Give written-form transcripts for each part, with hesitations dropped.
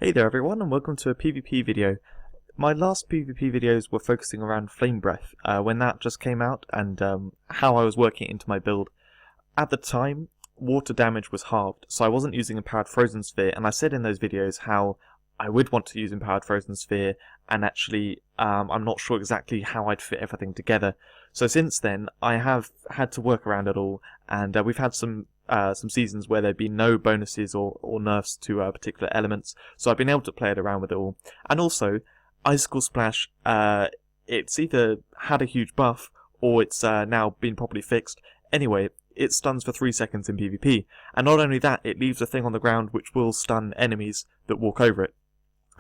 Hey there everyone, and welcome to a PvP video. My last PvP videos were focusing around Flame Breath, when that just came out, and how I was working it into my build. At the time, water damage was halved, so I wasn't using Empowered Frozen Sphere, and I said in those videos how I would want to use Empowered Frozen Sphere, and actually I'm not sure exactly how I'd fit everything together. So since then, I have had to work around it all, and we've had some seasons where there'd be no bonuses or nerfs to particular elements, so I've been able to play it around with it all. And also, Icicle Splash, it's either had a huge buff, or it's now been properly fixed. Anyway, it stuns for 3 seconds in PvP, and not only that, it leaves a thing on the ground which will stun enemies that walk over it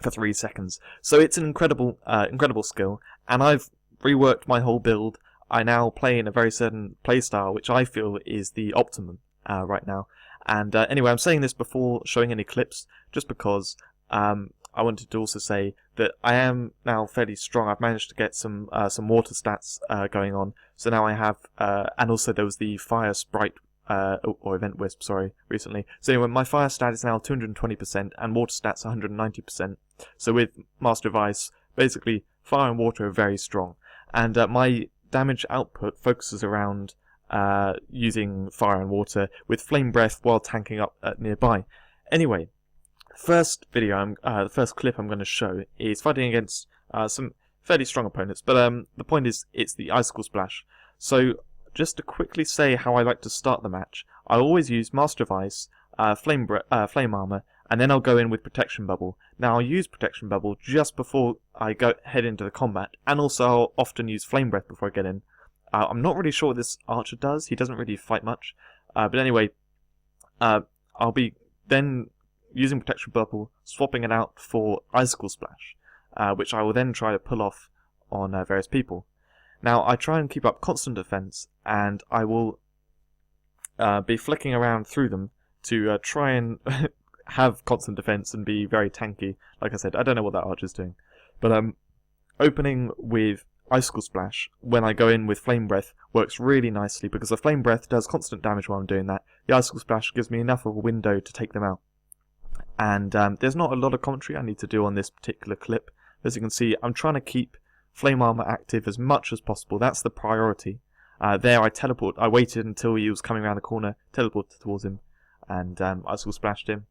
for 3 seconds. So it's an incredible skill, and I've reworked my whole build. I now play in a very certain playstyle, which I feel is the optimum right now. And anyway, I'm saying this before showing any clips, just because I wanted to also say that I am now fairly strong. I've managed to get some water stats going on. So now I have, and also there was the fire sprite or event wisp, sorry, recently. So anyway, my fire stat is now 220% and water stats 190%. So with Master of Ice, basically fire and water are very strong. And my damage output focuses around using fire and water with flame breath while tanking up nearby. Anyway, the first clip I'm going to show is fighting against some fairly strong opponents, but the point is it's the Icicle Splash. So just to quickly say how I like to start the match, I always use Master of Ice, Flame Armor, and then I'll go in with Protection Bubble. Now I'll use Protection Bubble just before I head into the combat, and also I'll often use Flame Breath before I get in. I'm not really sure what this archer does. He doesn't really fight much. But anyway, I'll be then using Protection Bubble, swapping it out for Icicle Splash, which I will then try to pull off on various people. Now, I try and keep up constant defense, and I will be flicking around through them to try and have constant defense and be very tanky. Like I said, I don't know what that archer's doing. But opening with Icicle Splash, when I go in with Flame Breath, works really nicely because the Flame Breath does constant damage while I'm doing that. The Icicle Splash gives me enough of a window to take them out. And there's not a lot of commentary I need to do on this particular clip. As you can see, I'm trying to keep Flame Armor active as much as possible. That's the priority. There I waited until he was coming around the corner, teleported towards him, and Icicle Splashed him.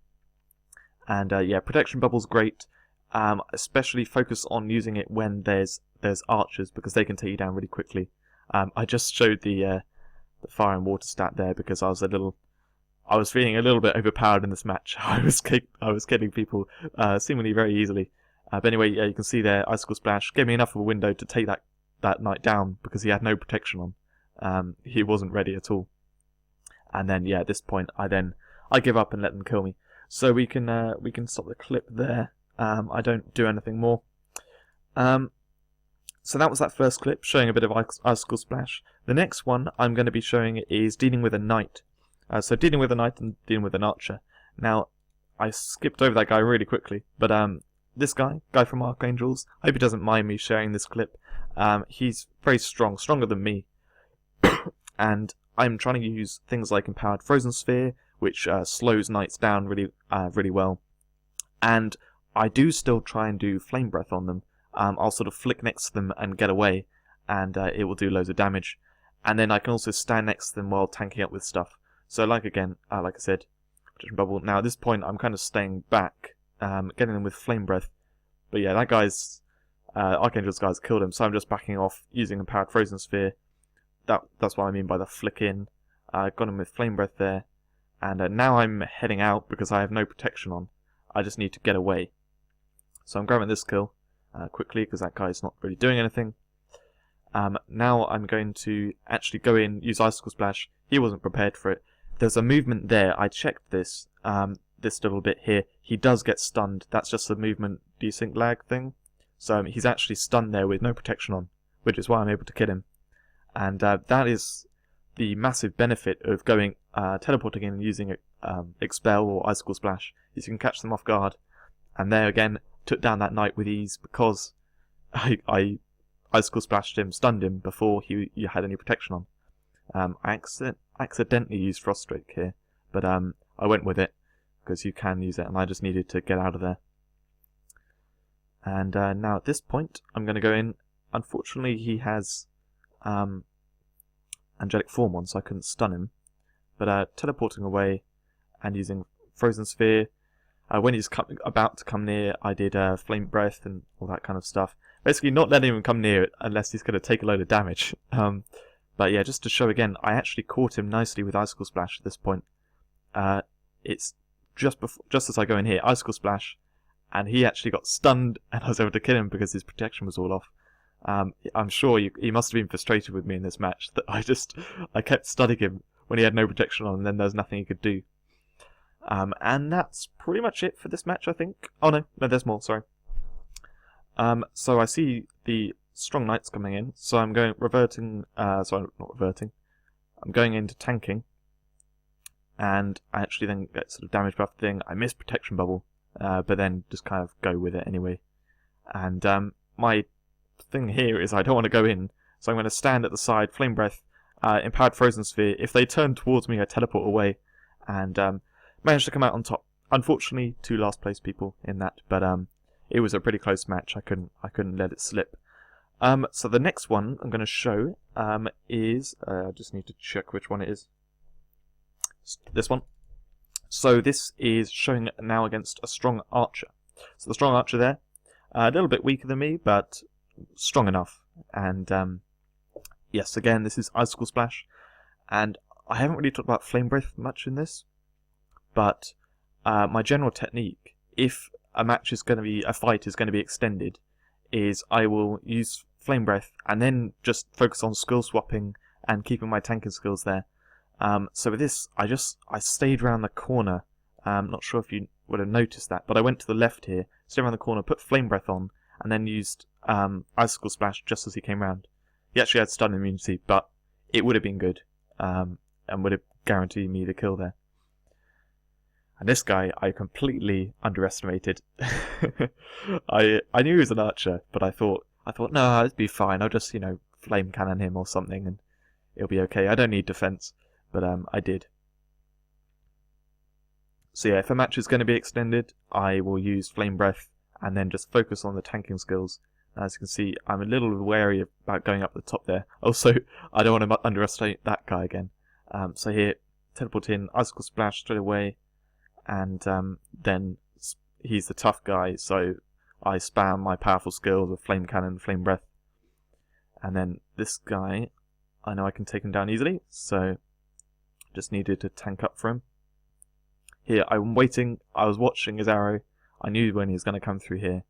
And yeah, Protection Bubble's great. Especially focus on using it when there's archers, because they can take you down really quickly. I just showed the fire and water stat there because I was feeling a little bit overpowered in this match. I was killing people seemingly very easily. But anyway, yeah, you can see there, Icicle Splash gave me enough of a window to take that knight down because he had no protection on. He wasn't ready at all. And then yeah, at this point I give up and let them kill me. So we can stop the clip there. I don't do anything more. So that was that first clip, showing a bit of Icicle Splash. The next one I'm going to be showing is dealing with a knight. So dealing with a knight and dealing with an archer. Now, I skipped over that guy really quickly, but this guy from Archangels, I hope he doesn't mind me sharing this clip. He's very strong, stronger than me. And I'm trying to use things like Empowered Frozen Sphere, which slows knights down really well. And I do still try and do Flame Breath on them. I'll sort of flick next to them and get away, and it will do loads of damage. And then I can also stand next to them while tanking up with stuff. So like I said, Protection Bubble. Now at this point I'm kind of staying back, getting them with Flame Breath. But yeah, that guy's, Archangel's guy's killed him, so I'm just backing off using Empowered Frozen Sphere. That's what I mean by the flick in. Got him with Flame Breath there. And now I'm heading out because I have no protection on. I just need to get away. So I'm grabbing this kill quickly because that guy's not really doing anything. Now I'm going to actually go in, use Icicle Splash. He wasn't prepared for it. There's a movement there. I checked this little bit here. He does get stunned. That's just the movement desync lag thing. So he's actually stunned there with no protection on, which is why I'm able to kill him. And that is the massive benefit of going teleporting in and using Expel or Icicle Splash, is you can catch them off guard. And there again, took down that knight with ease because I Icicle Splashed him, stunned him before he had any protection on. I accidentally used Froststrike here, but I went with it because you can use it, and I just needed to get out of there. And now at this point, I'm going to go in. Unfortunately, he has angelic form on, so I couldn't stun him. But teleporting away and using frozen sphere. When he's about to come near, I did flame breath and all that kind of stuff. Basically, not letting him come near it unless he's going to take a load of damage. But yeah, just to show again, I actually caught him nicely with icicle splash at this point. It's just as I go in here, icicle splash, and he actually got stunned, and I was able to kill him because his protection was all off. I'm sure he must have been frustrated with me in this match that I kept stunning him when he had no protection on, and then there was nothing he could do. And that's pretty much it for this match, I think. Oh no, there's more, sorry. So I see the strong knights coming in, so I'm going I'm going into tanking, and I actually then get sort of damage buff thing. I miss protection bubble, but then just kind of go with it anyway. And my thing here is I don't want to go in, so I'm going to stand at the side, flame breath, empowered frozen sphere. If they turn towards me, I teleport away, and managed to come out on top. Unfortunately, 2 last place people in that, but it was a pretty close match. I couldn't let it slip. So the next one I'm going to show is I just need to check which one it is. This one. So this is showing now against a strong archer. So the strong archer there, a little bit weaker than me, but strong enough. And yes, again, this is icicle splash, and I haven't really talked about flame breath much in this, but my general technique, if a fight is going to be extended, is I will use flame breath and then just focus on skill swapping and keeping my tanking skills there. So with this, I stayed around the corner. Not sure if you would have noticed that, but I went to the left here, stayed around the corner, put flame breath on, and then used icicle splash just as he came round. He actually had stun immunity, but it would have been good, and would have guaranteed me the kill there. And this guy I completely underestimated. I knew he was an archer, but I thought no, it'd be fine. I'll just flame cannon him or something, and it'll be okay. I don't need defense, but I did. So yeah, if a match is going to be extended, I will use flame breath and then just focus on the tanking skills. As you can see, I'm a little wary about going up the top there. Also, I don't want to underestimate that guy again. So here, teleport in, icicle splash straight away, and then he's the tough guy, so I spam my powerful skills of flame cannon, flame breath, and then this guy, I know I can take him down easily, so just needed to tank up for him. Here, I'm waiting, I was watching his arrow, I knew when he was going to come through here,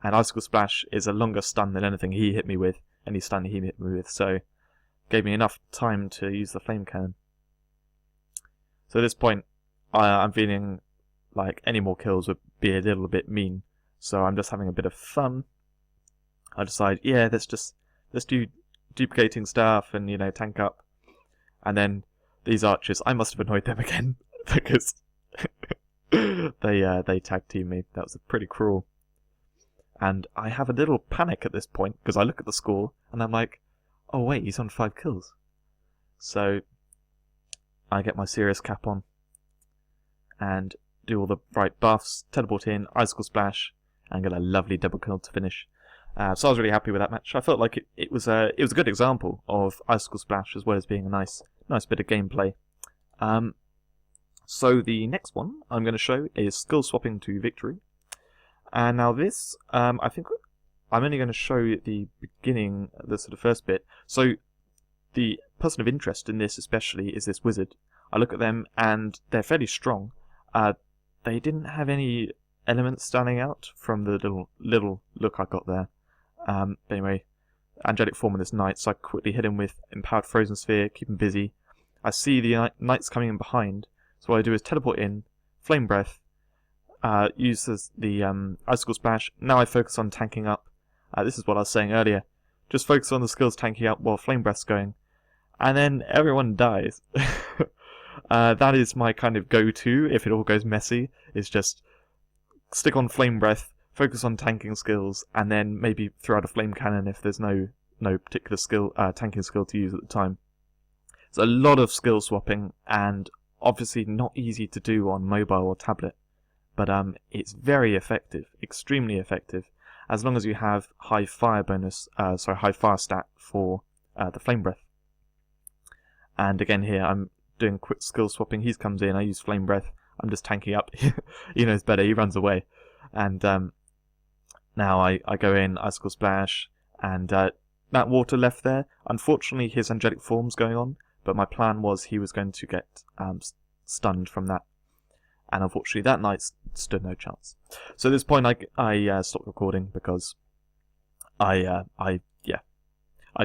and icicle splash is a longer stun than anything he hit me with, any stun he hit me with, so gave me enough time to use the flame cannon. So at this point, I'm feeling like any more kills would be a little bit mean, so I'm just having a bit of fun. I decide, yeah, let's do duplicating stuff and tank up. And then these archers, I must have annoyed them again because they tag team me. That was pretty cruel. And I have a little panic at this point because I look at the score and I'm like, oh wait, he's on 5 kills. So I get my serious cap on and do all the right buffs, teleport in, icicle splash, and get a lovely double kill to finish. So I was really happy with that match. I felt like it was a good example of icicle splash as well as being a nice bit of gameplay. So the next one I'm going to show is skill swapping to victory. And now this, I think I'm only going to show the beginning, the sort of first bit. So the person of interest in this especially is this wizard. I look at them and they're fairly strong. They didn't have any elements standing out from the little look I got there. But anyway, angelic form of this knight, so I quickly hit him with empowered frozen sphere, keep him busy. I see the knights coming in behind, so what I do is teleport in, flame breath, use the icicle splash. Now I focus on tanking up. This is what I was saying earlier. Just focus on the skills tanking up while flame breath's going, and then everyone dies. That is my kind of go-to if it all goes messy, is just stick on flame breath, focus on tanking skills, and then maybe throw out a flame cannon if there's no particular tanking skill to use at the time. It's a lot of skill swapping, and obviously not easy to do on mobile or tablet, but it's very effective, extremely effective. as long as you have high fire bonus, high fire stat for the flame breath. And again here, I'm doing quick skill swapping. He comes in, I use flame breath. I'm just tanking up. He knows better. He runs away, and now I go in icicle splash, and that water left there. Unfortunately, his angelic form's going on, but my plan was he was going to get stunned from that, and unfortunately that knight stood no chance. So at this point I stopped recording because I'd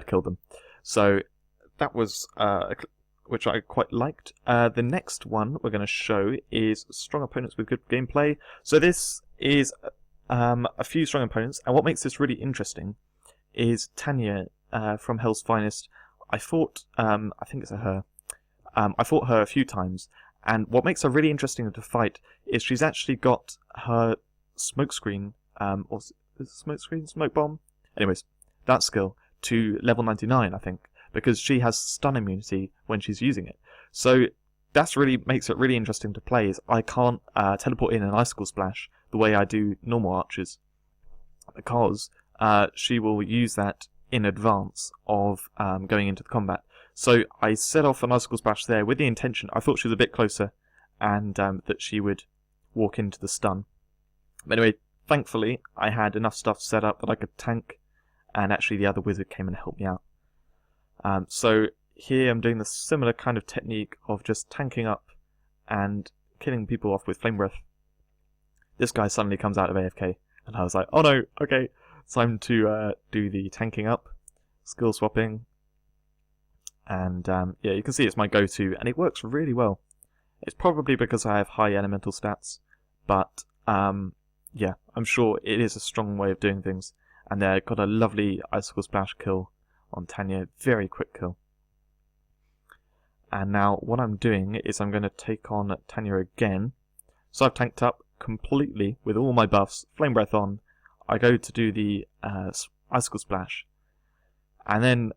killed them. So that was which I quite liked. The next one we're going to show is strong opponents with good gameplay. So this is a few strong opponents, and what makes this really interesting is Tanya from Hell's Finest. I fought, I think it's a her. I fought her a few times, and what makes her really interesting to fight is she's actually got her smokescreen, or is it smokescreen, smoke bomb? Anyways, that skill to level 99, I think, because she has stun immunity when she's using it. So that's really makes it really interesting to play. Is I can't teleport in an icicle splash the way I do normal archers, because she will use that in advance of going into the combat. So I set off an icicle splash there with the intention, I thought she was a bit closer, and that she would walk into the stun. But anyway, thankfully I had enough stuff set up that I could tank, and actually the other wizard came and helped me out. So here I'm doing the similar kind of technique of just tanking up and killing people off with flame breath. This guy suddenly comes out of AFK, and I was like, oh no, okay, it's time to do the tanking up, skill swapping, and yeah, you can see it's my go-to, and it works really well. It's probably because I have high elemental stats, but yeah, I'm sure it is a strong way of doing things, and I got a lovely icicle splash kill on Tanya, very quick kill. And now what I'm doing is I'm going to take on Tanya again. So I've tanked up completely with all my buffs, flame breath on. I go to do the icicle splash, and then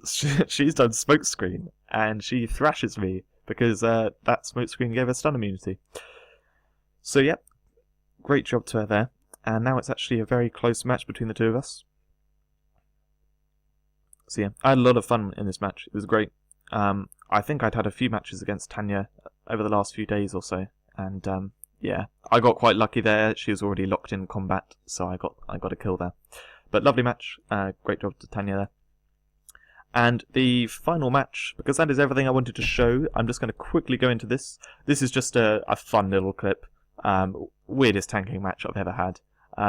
she's done smoke screen, and she thrashes me because that smoke screen gave her stun immunity. So yeah, great job to her there. And now it's actually a very close match between the two of us. So yeah, I had a lot of fun in this match. It was great. I think I'd had a few matches against Tanya over the last few days or so, and yeah, I got quite lucky there. She was already locked in combat, so I got a kill there. But lovely match. Great job to Tanya there. And the final match, because that is everything I wanted to show, I'm just going to quickly go into this. This is just a fun little clip. Weirdest tanking match I've ever had.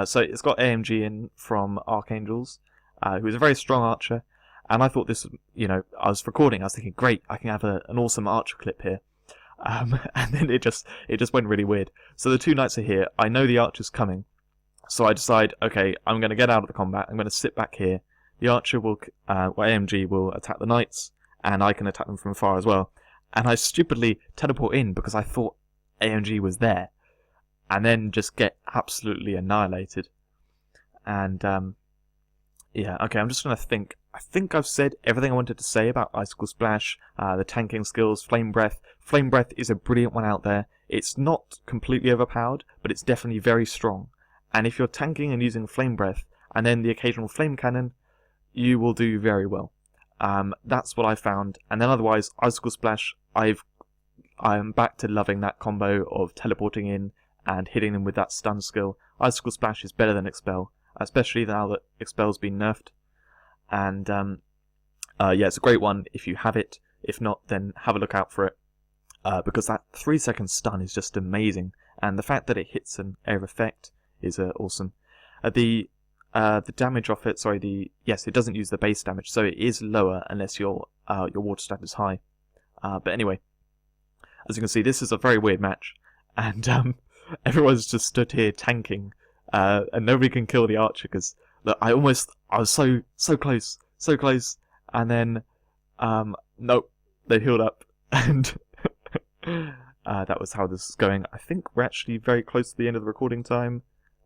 So it's got AMG in from Archangels, who is a very strong archer. And I thought this, I was recording, I was thinking, great, I can have an awesome archer clip here. And then it just went really weird. So the two knights are here, I know the archer's coming. So I decide, okay, I'm going to get out of the combat, I'm going to sit back here. The archer will, AMG will attack the knights, and I can attack them from far as well. And I stupidly teleport in because I thought AMG was there. And then just get absolutely annihilated. And, yeah, okay, I'm just going to think. I think I've said everything I wanted to say about Icicle Splash, the tanking skills, Flame Breath. Flame Breath is a brilliant one out there. It's not completely overpowered, but it's definitely very strong. And if you're tanking and using Flame Breath, and then the occasional Flame Cannon, you will do very well. That's what I found. And then otherwise, Icicle Splash, I'm back to loving that combo of teleporting in and hitting them with that stun skill. Icicle Splash is better than Expel, especially now that Expel's been nerfed. And yeah, it's a great one if you have it. If not, then have a look out for it, because that 3-second stun is just amazing, and the fact that it hits an air effect is awesome. The damage off it, yes, it doesn't use the base damage, so it is lower unless your water stat is high. But anyway, as you can see, this is a very weird match, and everyone's just stood here tanking, and nobody can kill the archer because I was so close, and then nope, they healed up, and that was how this is going. I think we're actually very close to the end of the recording time.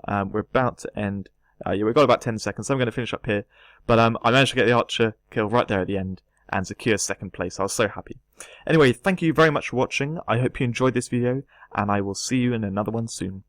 We're about to end. Yeah, we've got about 10 seconds, so I'm going to finish up here. But I managed to get the archer kill right there at the end and secure second place. I was so happy. Anyway, thank you very much for watching. I hope you enjoyed this video, and I will see you in another one soon.